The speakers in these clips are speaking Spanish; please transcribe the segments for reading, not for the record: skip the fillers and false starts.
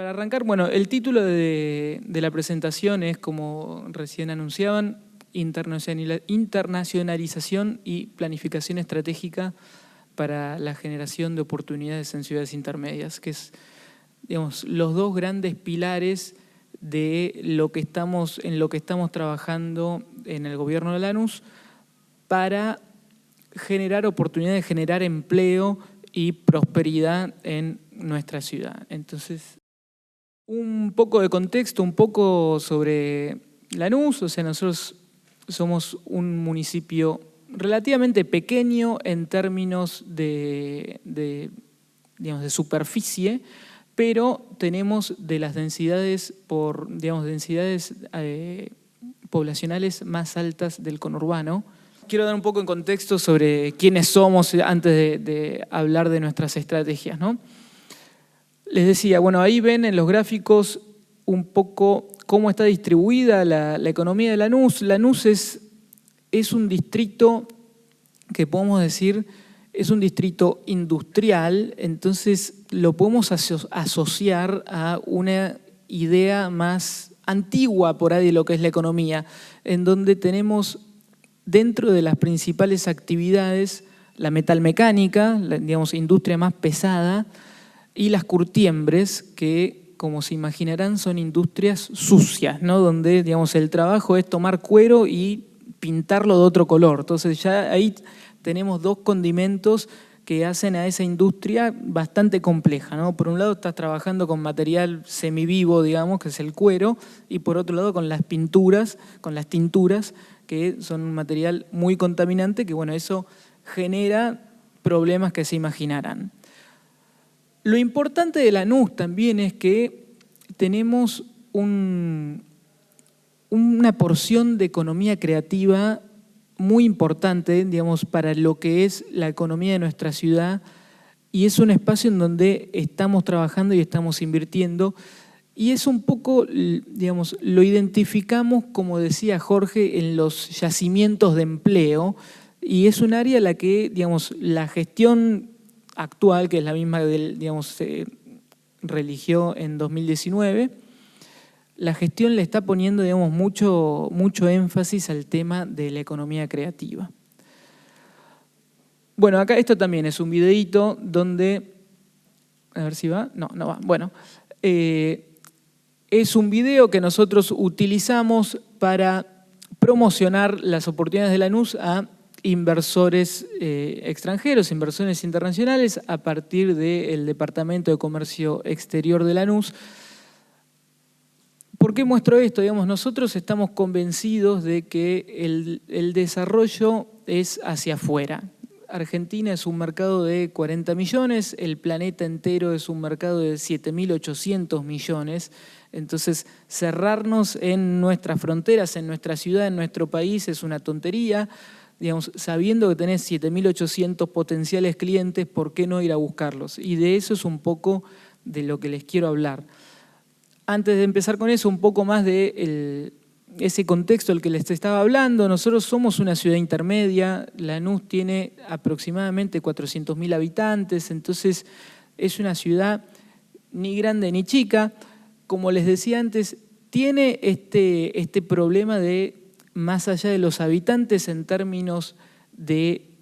Para arrancar, bueno, el título de la presentación es, como recién anunciaban, internacionalización y planificación estratégica para la generación de oportunidades en ciudades intermedias, que es, digamos, los dos grandes pilares de en lo que estamos trabajando en el gobierno de Lanús para generar oportunidades, generar empleo y prosperidad en nuestra ciudad. Entonces, un poco de contexto, un poco sobre Lanús. O sea, nosotros somos un municipio relativamente pequeño en términos de superficie, pero tenemos de las densidades poblacionales más altas del conurbano. Quiero dar un poco en contexto sobre quiénes somos antes de hablar de nuestras estrategias, ¿no? Les decía, bueno, ahí ven en los gráficos un poco cómo está distribuida la economía de Lanús. Lanús es un distrito que podemos decir es un distrito industrial, entonces lo podemos asociar a una idea más antigua por ahí de lo que es la economía, en donde tenemos dentro de las principales actividades la metalmecánica, digamos, industria más pesada, y las curtiembres, que, como se imaginarán, son industrias sucias, ¿no? Donde, digamos, el trabajo es tomar cuero y pintarlo de otro color. Entonces ya ahí tenemos dos condimentos que hacen a esa industria bastante compleja, ¿no? Por un lado estás trabajando con material semivivo, digamos, que es el cuero, y por otro lado con las pinturas, con las tinturas, que son un material muy contaminante, que bueno, eso genera problemas que se imaginarán. Lo importante de Lanús también es que tenemos una porción de economía creativa muy importante, digamos, para lo que es la economía de nuestra ciudad, y es un espacio en donde estamos trabajando y estamos invirtiendo, y es un poco, digamos, lo identificamos, como decía Jorge, en los yacimientos de empleo, y es un área en la que, digamos, la gestión actual, que es la misma que, digamos, se religió en 2019, la gestión le está poniendo, digamos, mucho énfasis al tema de la economía creativa. Bueno, acá esto también es un videíto donde, a ver si va, no va, bueno, es un video que nosotros utilizamos para promocionar las oportunidades de Lanús a inversores extranjeros, inversores internacionales, a partir del Departamento de Comercio Exterior de Lanús. ¿Por qué muestro esto? Digamos, nosotros estamos convencidos de que el desarrollo es hacia afuera. Argentina es un mercado de 40 millones, el planeta entero es un mercado de 7.800 millones. Entonces, cerrarnos en nuestras fronteras, en nuestra ciudad, en nuestro país, es una tontería. Digamos, sabiendo que tenés 7.800 potenciales clientes, ¿por qué no ir a buscarlos? Y de eso es un poco de lo que les quiero hablar. Antes de empezar con eso, un poco más de ese contexto del que les estaba hablando. Nosotros somos una ciudad intermedia, Lanús tiene aproximadamente 400.000 habitantes, entonces es una ciudad ni grande ni chica. Como les decía antes, tiene este problema de, más allá de los habitantes, en términos de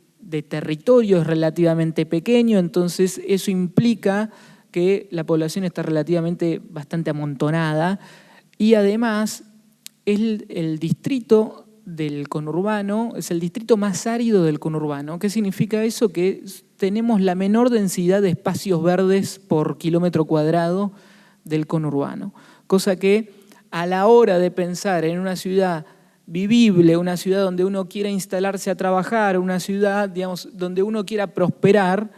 territorio es relativamente pequeño, entonces eso implica que la población está relativamente bastante amontonada, y además el distrito del conurbano es el distrito más árido del conurbano. ¿Qué significa eso? Que tenemos la menor densidad de espacios verdes por kilómetro cuadrado del conurbano, cosa que a la hora de pensar en una ciudad vivible, una ciudad donde uno quiera instalarse a trabajar, una ciudad, digamos, donde uno quiera prosperar,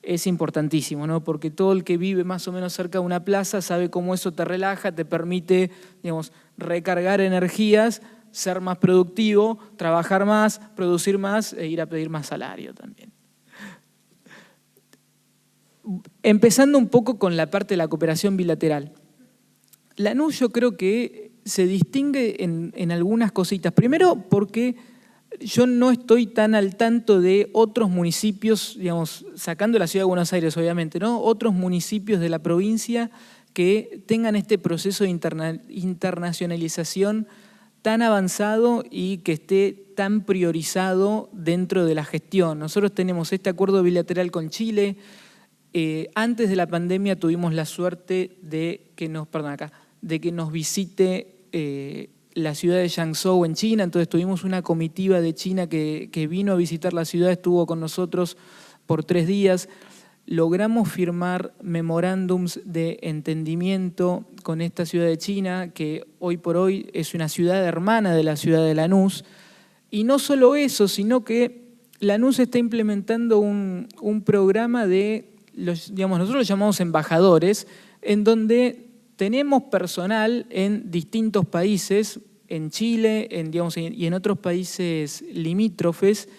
es importantísimo, ¿no? Porque todo el que vive más o menos cerca de una plaza sabe cómo eso te relaja, te permite, digamos, recargar energías, ser más productivo, trabajar más, producir más e ir a pedir más salario también. Empezando un poco con la parte de la cooperación bilateral. Lanús yo creo que se distingue en algunas cositas. Primero porque yo no estoy tan al tanto de otros municipios, digamos, sacando la ciudad de Buenos Aires obviamente, ¿no? Otros municipios de la provincia que tengan este proceso de internacionalización tan avanzado y que esté tan priorizado dentro de la gestión. Nosotros tenemos este acuerdo bilateral con Chile. Antes de la pandemia tuvimos la suerte de que nos visite la ciudad de Jiangsu en China. Entonces tuvimos una comitiva de China que vino a visitar la ciudad, estuvo con nosotros por 3 días. Logramos firmar memorándums de entendimiento con esta ciudad de China, que hoy por hoy es una ciudad hermana de la ciudad de Lanús. Y no solo eso, sino que Lanús está implementando un programa de, nosotros lo llamamos embajadores, en donde tenemos personal en distintos países, en Chile y en otros países limítrofes,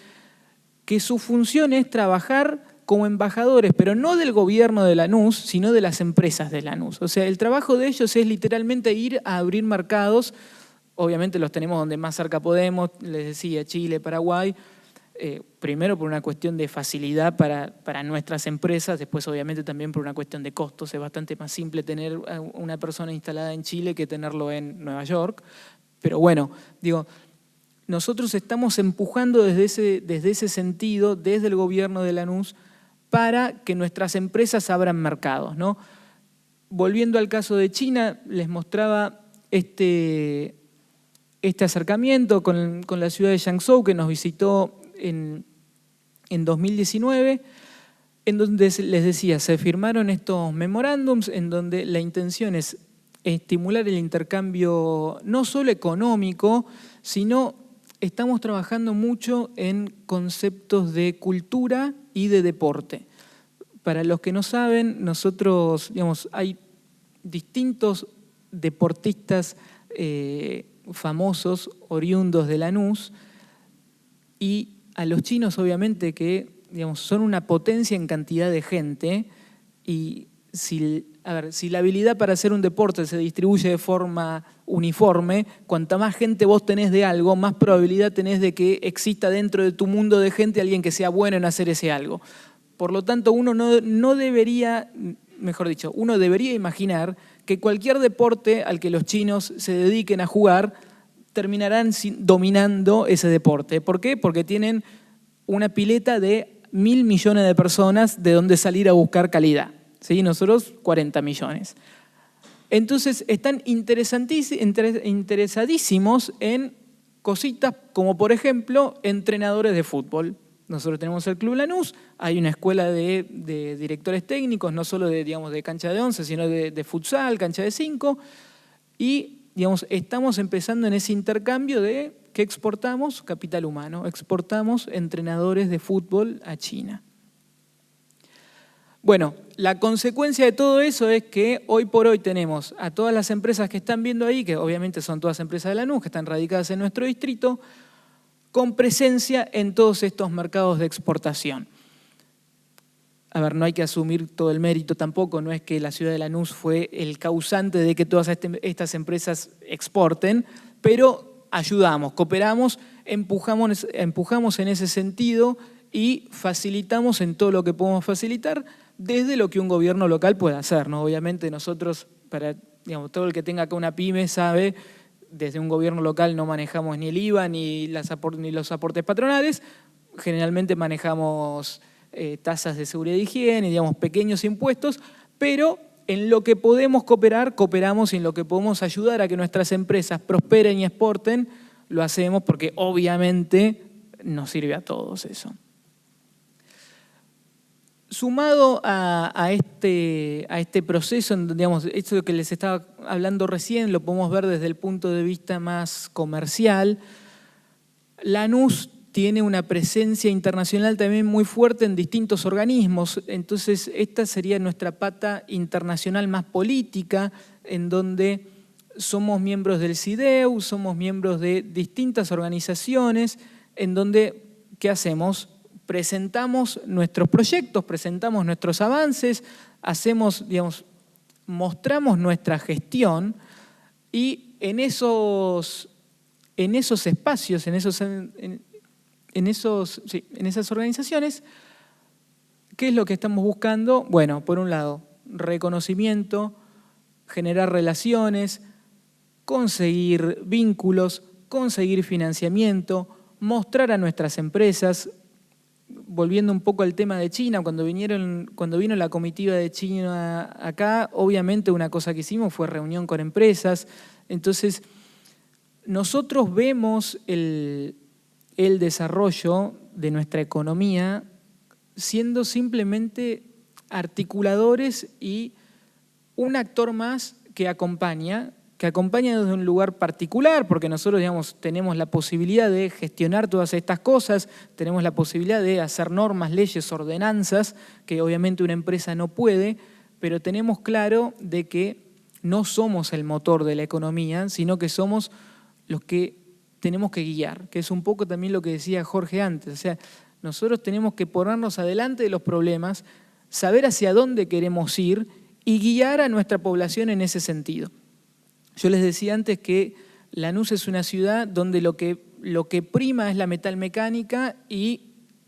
que su función es trabajar como embajadores, pero no del gobierno de Lanús, sino de las empresas de Lanús. O sea, el trabajo de ellos es literalmente ir a abrir mercados. Obviamente los tenemos donde más cerca podemos, les decía, Chile, Paraguay. Primero por una cuestión de facilidad para nuestras empresas, después obviamente también por una cuestión de costos. Es bastante más simple tener una persona instalada en Chile que tenerlo en Nueva York. Pero bueno, nosotros estamos empujando desde ese sentido, desde el gobierno de Lanús, para que nuestras empresas abran mercados, ¿no? Volviendo al caso de China, les mostraba este acercamiento con la ciudad de Jiangsu, que nos visitó en 2019, en donde les decía, se firmaron estos memorándums en donde la intención es estimular el intercambio no solo económico, sino estamos trabajando mucho en conceptos de cultura y de deporte. Para los que no saben, nosotros, hay distintos deportistas famosos, oriundos de Lanús, y a los chinos, obviamente, que son una potencia en cantidad de gente, y si la habilidad para hacer un deporte se distribuye de forma uniforme, cuanta más gente vos tenés de algo, más probabilidad tenés de que exista dentro de tu mundo de gente alguien que sea bueno en hacer ese algo. Por lo tanto, uno debería imaginar que cualquier deporte al que los chinos se dediquen a jugar terminarán dominando ese deporte. ¿Por qué? Porque tienen una pileta de 1.000 millones de personas de donde salir a buscar calidad. ¿Sí? Nosotros 40 millones. Entonces están interesadísimos en cositas como, por ejemplo, entrenadores de fútbol. Nosotros tenemos el Club Lanús, hay una escuela de directores técnicos, no solo de cancha de 11, sino de futsal, cancha de 5, y estamos empezando en ese intercambio de que exportamos capital humano, exportamos entrenadores de fútbol a China. Bueno, la consecuencia de todo eso es que hoy por hoy tenemos a todas las empresas que están viendo ahí, que obviamente son todas empresas de Lanús, que están radicadas en nuestro distrito, con presencia en todos estos mercados de exportación. No hay que asumir todo el mérito tampoco, no es que la ciudad de Lanús fue el causante de que todas estas empresas exporten, pero ayudamos, cooperamos, empujamos en ese sentido y facilitamos en todo lo que podemos facilitar desde lo que un gobierno local puede hacer, ¿no? Obviamente nosotros, todo el que tenga acá una pyme sabe, desde un gobierno local no manejamos ni el IVA ni los aportes patronales, generalmente manejamos tasas de seguridad y higiene, pequeños impuestos, pero en lo que podemos cooperar, cooperamos, y en lo que podemos ayudar a que nuestras empresas prosperen y exporten, lo hacemos porque obviamente nos sirve a todos eso. Sumado a este proceso, esto que les estaba hablando recién, lo podemos ver desde el punto de vista más comercial. Lanús tiene una presencia internacional también muy fuerte en distintos organismos, entonces esta sería nuestra pata internacional más política, en donde somos miembros del CIDEU, somos miembros de distintas organizaciones, en donde, ¿qué hacemos? Presentamos nuestros proyectos, presentamos nuestros avances, mostramos nuestra gestión, y en esos espacios, en esas organizaciones, ¿qué es lo que estamos buscando? Bueno, por un lado, reconocimiento, generar relaciones, conseguir vínculos, conseguir financiamiento, mostrar a nuestras empresas. Volviendo un poco al tema de China, cuando vino la comitiva de China acá, obviamente una cosa que hicimos fue reunión con empresas. Entonces, nosotros vemos el desarrollo de nuestra economía siendo simplemente articuladores y un actor más que acompaña desde un lugar particular, porque nosotros, digamos, tenemos la posibilidad de gestionar todas estas cosas, tenemos la posibilidad de hacer normas, leyes, ordenanzas, que obviamente una empresa no puede, pero tenemos claro de que no somos el motor de la economía, sino que somos los que tenemos que guiar, que es un poco también lo que decía Jorge antes. O sea, nosotros tenemos que ponernos adelante de los problemas, saber hacia dónde queremos ir y guiar a nuestra población en ese sentido. Yo les decía antes que Lanús es una ciudad donde lo que prima es la metalmecánica y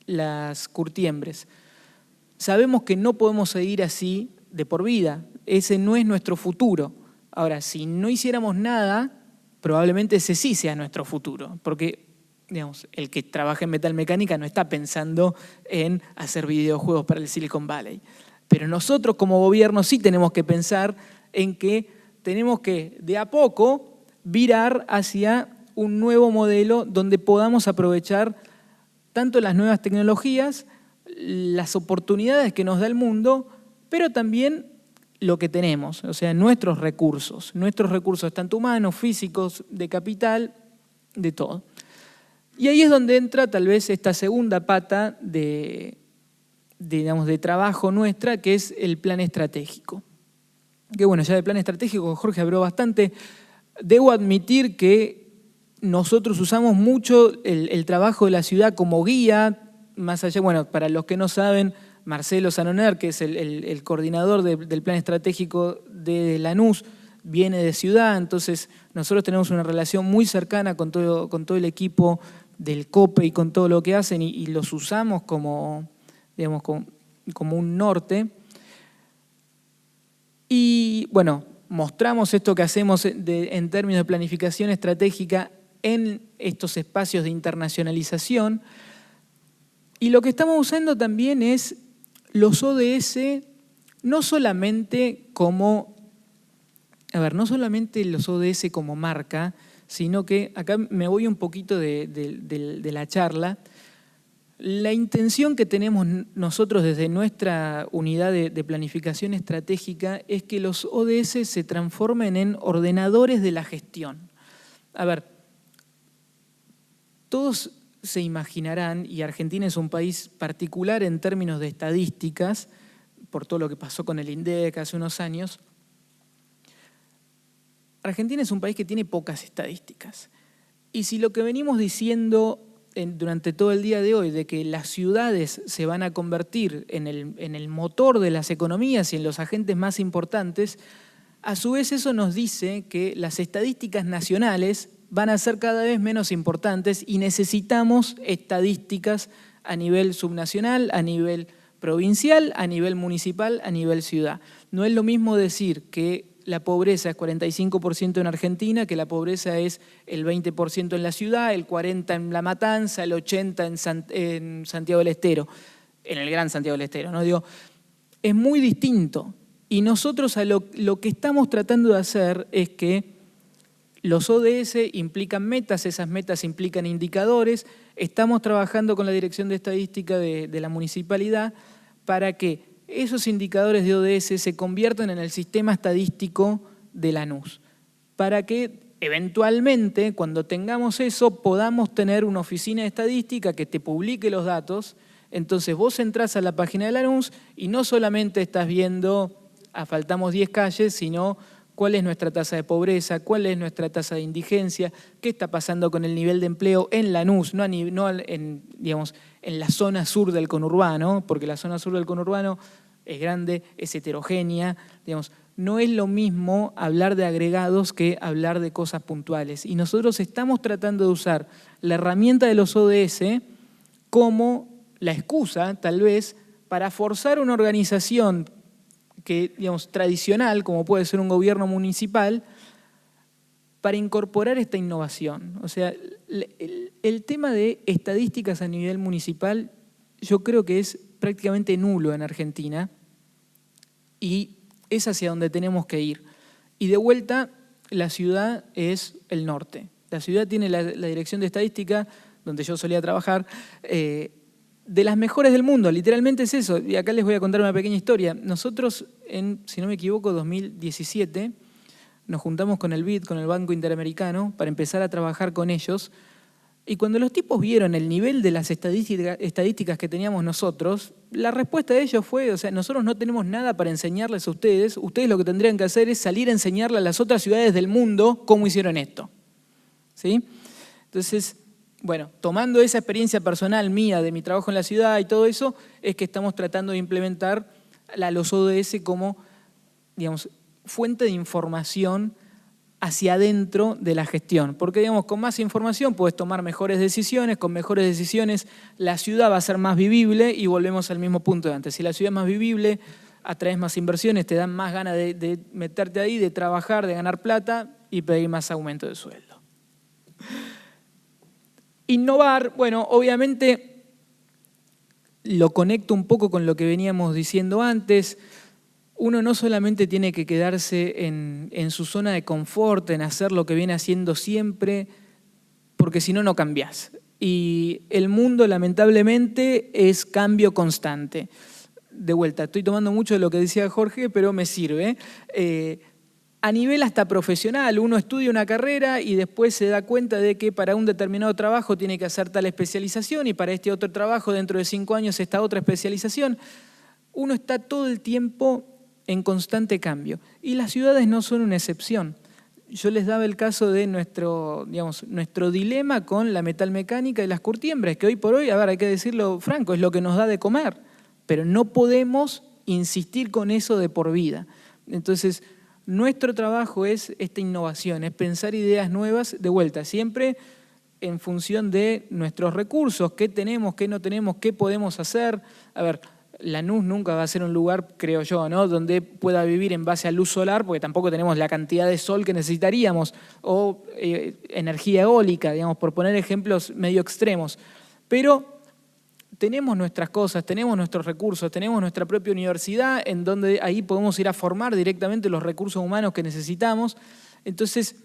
las curtiembres. Sabemos que no podemos seguir así de por vida, ese no es nuestro futuro. Ahora, si no hiciéramos nada, probablemente ese sí sea nuestro futuro, porque digamos, el que trabaja en metalmecánica no está pensando en hacer videojuegos para el Silicon Valley. Pero nosotros como gobierno sí tenemos que pensar en que tenemos que, de a poco, virar hacia un nuevo modelo donde podamos aprovechar tanto las nuevas tecnologías, las oportunidades que nos da el mundo, pero también lo que tenemos, o sea, nuestros recursos tanto humanos, físicos, de capital, de todo. Y ahí es donde entra tal vez esta segunda pata de trabajo nuestra, que es el plan estratégico. Que bueno, ya de plan estratégico Jorge habló bastante. Debo admitir que nosotros usamos mucho el trabajo de la ciudad como guía, más allá, bueno, para los que no saben, Marcelo Sanoner, que es el coordinador del plan estratégico de Lanús, viene de ciudad, entonces nosotros tenemos una relación muy cercana con todo el equipo del COPE y con todo lo que hacen y los usamos como un norte. Y bueno, mostramos esto que hacemos en términos de planificación estratégica en estos espacios de internacionalización. Y lo que estamos usando también es los ODS, no solamente los ODS como marca, sino que acá me voy un poquito de la charla. La intención que tenemos nosotros desde nuestra unidad de planificación estratégica es que los ODS se transformen en ordenadores de la gestión. A ver, todos se imaginarán, y Argentina es un país particular en términos de estadísticas, por todo lo que pasó con el INDEC hace unos años. Argentina es un país que tiene pocas estadísticas. Y si lo que venimos diciendo durante todo el día de hoy, de que las ciudades se van a convertir en el motor de las economías y en los agentes más importantes, a su vez eso nos dice que las estadísticas nacionales van a ser cada vez menos importantes y necesitamos estadísticas a nivel subnacional, a nivel provincial, a nivel municipal, a nivel ciudad. No es lo mismo decir que la pobreza es 45% en Argentina, que la pobreza es el 20% en la ciudad, el 40% en La Matanza, el 80% en Santiago del Estero, en el Gran Santiago del Estero, ¿no? Digo, es muy distinto. Y nosotros lo que estamos tratando de hacer es que los ODS implican metas, esas metas implican indicadores. Estamos trabajando con la Dirección de Estadística de la Municipalidad para que esos indicadores de ODS se conviertan en el sistema estadístico de Lanús, para que eventualmente, cuando tengamos eso, podamos tener una oficina de estadística que te publique los datos. Entonces vos entrás a la página de Lanús y no solamente estás viendo asfaltamos 10 calles, sino cuál es nuestra tasa de pobreza, cuál es nuestra tasa de indigencia, qué está pasando con el nivel de empleo en Lanús, no en la zona sur del conurbano, porque la zona sur del conurbano es grande, es heterogénea, no es lo mismo hablar de agregados que hablar de cosas puntuales. Y nosotros estamos tratando de usar la herramienta de los ODS como la excusa, tal vez, para forzar una organización que, digamos, tradicional, como puede ser un gobierno municipal, para incorporar esta innovación. O sea, el tema de estadísticas a nivel municipal yo creo que es prácticamente nulo en Argentina y es hacia donde tenemos que ir. Y de vuelta, la ciudad es el norte. La ciudad tiene la dirección de estadística, donde yo solía trabajar, de las mejores del mundo, literalmente es eso. Y acá les voy a contar una pequeña historia. Nosotros, si no me equivoco, 2017, nos juntamos con el BID, con el Banco Interamericano, para empezar a trabajar con ellos. Y cuando los tipos vieron el nivel de las estadísticas que teníamos nosotros, la respuesta de ellos fue, o sea, nosotros no tenemos nada para enseñarles a ustedes lo que tendrían que hacer es salir a enseñarle a las otras ciudades del mundo cómo hicieron esto. ¿Sí? Entonces, bueno, tomando esa experiencia personal mía de mi trabajo en la ciudad y todo eso, es que estamos tratando de implementar los ODS como, digamos, fuente de información hacia adentro de la gestión. Porque, digamos, con más información puedes tomar mejores decisiones, con mejores decisiones la ciudad va a ser más vivible y volvemos al mismo punto de antes. Si la ciudad es más vivible, atraes más inversiones, te dan más ganas de meterte ahí, de trabajar, de ganar plata y pedir más aumento de sueldo. Innovar, bueno, obviamente lo conecto un poco con lo que veníamos diciendo antes. Uno no solamente tiene que quedarse en su zona de confort, en hacer lo que viene haciendo siempre, porque si no, no cambiás. Y el mundo, lamentablemente, es cambio constante. De vuelta, estoy tomando mucho de lo que decía Jorge, pero me sirve. A nivel hasta profesional, uno estudia una carrera y después se da cuenta de que para un determinado trabajo tiene que hacer tal especialización y para este otro trabajo dentro de 5 años esta otra especialización. Uno está todo el tiempo en constante cambio y las ciudades no son una excepción. Yo les daba el caso de nuestro dilema con la metalmecánica y las curtiembres, que hoy por hoy, a ver, hay que decirlo franco, es lo que nos da de comer, pero no podemos insistir con eso de por vida. Entonces, nuestro trabajo es esta innovación, es pensar ideas nuevas de vuelta, siempre en función de nuestros recursos, qué tenemos, qué no tenemos, qué podemos hacer. A ver, Lanús nunca va a ser un lugar, creo yo, ¿no?, donde pueda vivir en base a luz solar, porque tampoco tenemos la cantidad de sol que necesitaríamos, o energía eólica, digamos, por poner ejemplos medio extremos. Pero tenemos nuestras cosas, tenemos nuestros recursos, tenemos nuestra propia universidad, en donde ahí podemos ir a formar directamente los recursos humanos que necesitamos. Entonces,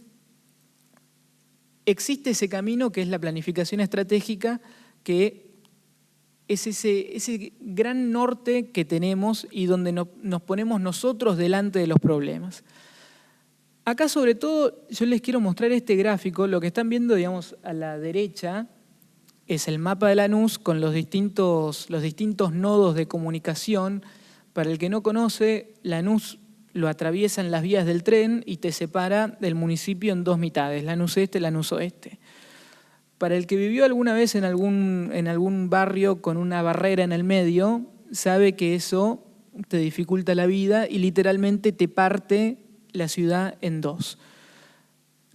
existe ese camino que es la planificación estratégica, que es ese gran norte que tenemos y donde nos ponemos nosotros delante de los problemas. Acá, sobre todo, yo les quiero mostrar este gráfico. Lo que están viendo, digamos, a la derecha es el mapa de Lanús con los distintos nodos de comunicación. Para el que no conoce, Lanús lo atraviesan las vías del tren y te separa del municipio en 2 mitades, Lanús Este, Lanús Oeste. Para el que vivió alguna vez en algún barrio con una barrera en el medio, sabe que eso te dificulta la vida y literalmente te parte la ciudad en 2.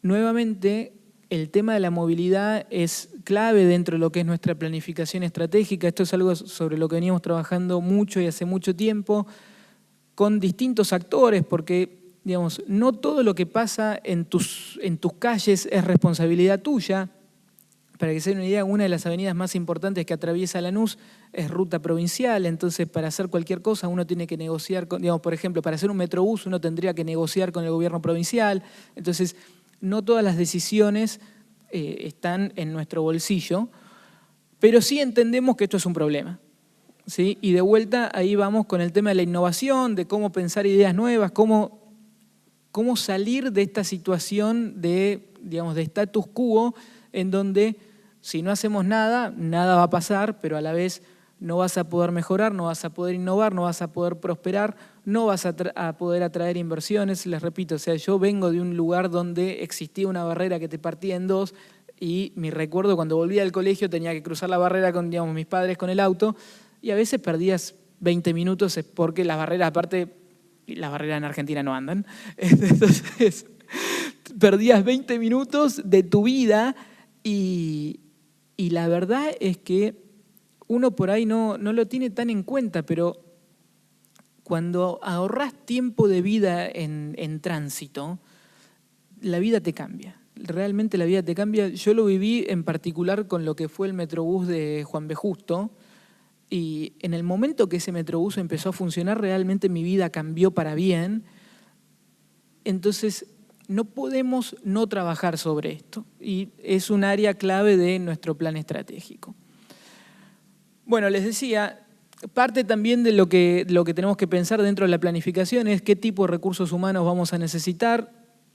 Nuevamente, el tema de la movilidad es clave dentro de lo que es nuestra planificación estratégica. Esto es algo sobre lo que veníamos trabajando mucho y hace mucho tiempo con distintos actores, porque, digamos, no todo lo que pasa en tus calles es responsabilidad tuya. Para que se den una idea, una de las avenidas más importantes que atraviesa Lanús es ruta provincial, entonces para hacer cualquier cosa uno tiene que negociar, digamos, por ejemplo, para hacer un metrobús uno tendría que negociar con el gobierno provincial, entonces no todas las decisiones están en nuestro bolsillo, pero sí entendemos que esto es un problema, ¿sí? Y de vuelta ahí vamos con el tema de la innovación, de cómo pensar ideas nuevas, cómo salir de esta situación de status quo en donde si no hacemos nada, nada va a pasar, pero a la vez no vas a poder mejorar, no vas a poder innovar, no vas a poder prosperar, no vas a poder atraer inversiones. Les repito, o sea, yo vengo de un lugar donde existía una barrera que te partía en 2 y mi recuerdo cuando volvía al colegio tenía que cruzar la barrera con, digamos, mis padres con el auto y a veces perdías 20 minutos porque las barreras, aparte, las barreras en Argentina no andan, entonces perdías 20 minutos de tu vida y la verdad es que uno por ahí no lo tiene tan en cuenta, pero cuando ahorrás tiempo de vida en tránsito, la vida te cambia. Realmente la vida te cambia. Yo lo viví en particular con lo que fue el Metrobús de Juan B. Justo, y en el momento que ese Metrobús empezó a funcionar, realmente mi vida cambió para bien. Entonces, no podemos no trabajar sobre esto, y es un área clave de nuestro plan estratégico. Bueno, les decía, parte también de lo que tenemos que pensar dentro de la planificación es qué tipo de recursos humanos vamos a necesitar,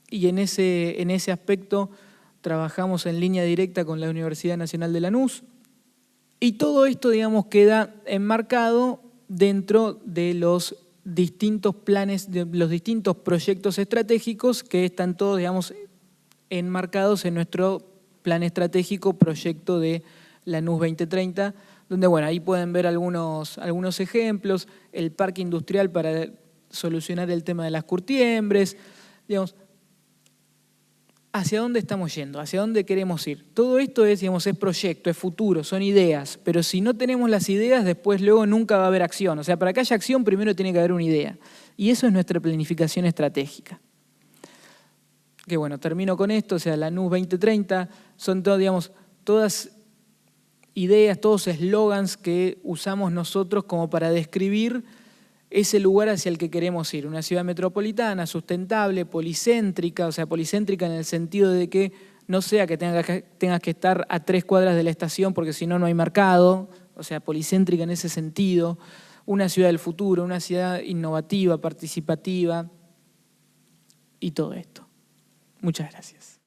y en ese aspecto trabajamos en línea directa con la Universidad Nacional de Lanús, y todo esto, digamos, queda enmarcado dentro de los distintos planes, de los distintos proyectos estratégicos que están todos, digamos, enmarcados en nuestro plan estratégico proyecto de Lanús 2030, donde, bueno, ahí pueden ver algunos ejemplos, el parque industrial para solucionar el tema de las curtiembres, digamos, ¿hacia dónde estamos yendo? ¿Hacia dónde queremos ir? Todo esto es, digamos, es proyecto, es futuro, son ideas, pero si no tenemos las ideas, después luego nunca va a haber acción. O sea, para que haya acción, primero tiene que haber una idea. Y eso es nuestra planificación estratégica. Que bueno, termino con esto, o sea, Lanús 2030 son todo, digamos, todas ideas, todos eslogans que usamos nosotros como para describir ese lugar hacia el que queremos ir. Una ciudad metropolitana, sustentable, policéntrica, o sea, policéntrica en el sentido de que no sea que tengas que estar a 3 cuadras de la estación porque si no, no hay mercado, o sea, policéntrica en ese sentido. Una ciudad del futuro, una ciudad innovativa, participativa y todo esto. Muchas gracias.